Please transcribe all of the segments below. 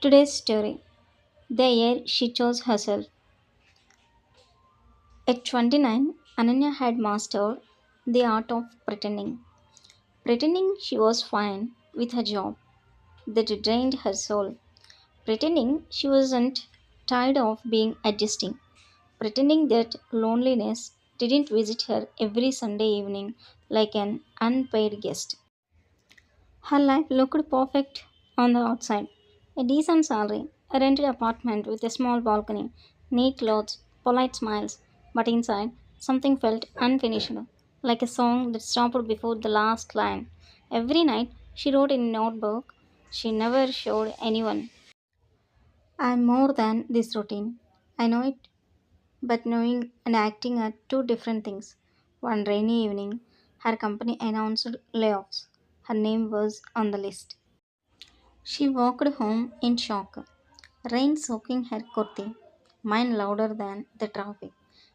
Today's story, the year she chose herself. At 29, Ananya had mastered the art of pretending. Pretending she was fine with her job that drained her soul. Pretending she wasn't tired of being adjusting. Pretending that loneliness didn't visit her every Sunday evening like an unpaid guest. Her life looked perfect on the outside. A decent salary, a rented apartment with a small balcony, neat clothes, polite smiles, but inside something felt unfinished, like a song that stopped before the last line. Every night she wrote in a notebook she never showed anyone. I'm more than this routine. I know it, but knowing and acting are two different things. One rainy evening, her company announced layoffs. Her name was on the list. She walked home in shock, rain soaking her kurti, mine louder than the traffic.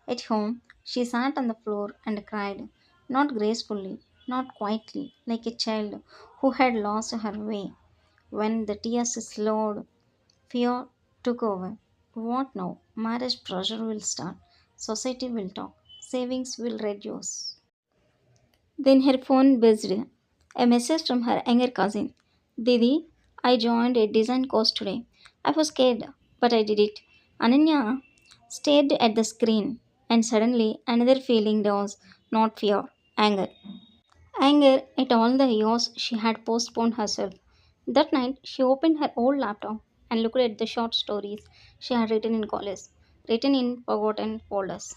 At home, she sat on the floor and cried, not gracefully, not quietly, like a child who had lost her way. When the tears slowed, fear took over. What now? Marriage pressure will start, society will talk, savings will reduce. Then her phone buzzed. A message from her younger cousin. Didi, I joined a design course today. I was scared, but I did it. Ananya stared at the screen, and suddenly another feeling rose, not fear, anger. Anger at all the years she had postponed herself. That night, she opened her old laptop and looked at the short stories she had written in college, written in forgotten folders.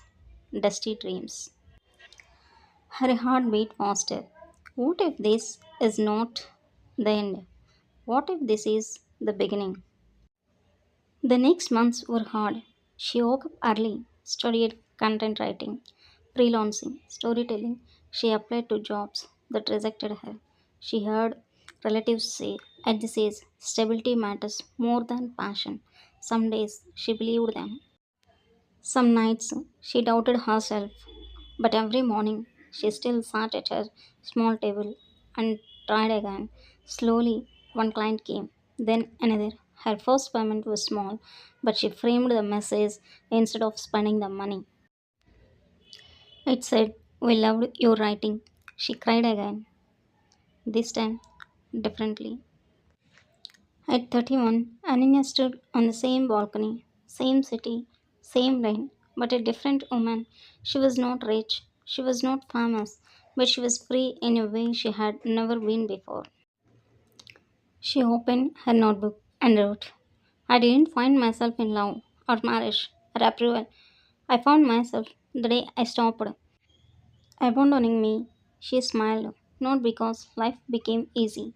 Dusty dreams. Her heart beat faster. What if this is not the end? What if this is the beginning? The next months were hard. She woke up early, studied content writing, freelancing, storytelling. She applied to jobs that rejected her. She heard relatives say, at this age, stability matters more than passion. Some days she believed them. Some nights she doubted herself, but every morning she still sat at her small table and tried again. Slowly, one client came, then another. Her first payment was small, but she framed the message instead of spending the money. It said, we loved your writing. She cried again, this time differently. At 31, Ananya stood on the same balcony, same city, same rain, but a different woman. She was not rich, she was not famous, but she was free in a way she had never been before. She opened her notebook and wrote, I didn't find myself in love or marriage or approval. I found myself the day I stopped abandoning me. She smiled, not because life became easy,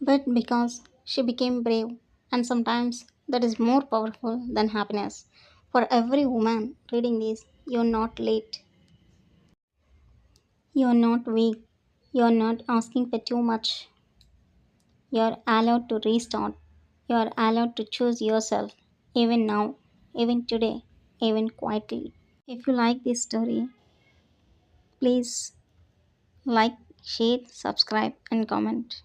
but because she became brave, and sometimes that is more powerful than happiness. For every woman reading this, you're not late, you're not weak, you're not asking for too much. You're allowed to restart, you're allowed to choose yourself, even now, even today, even quietly. If you like this story, please like, share, subscribe, and comment.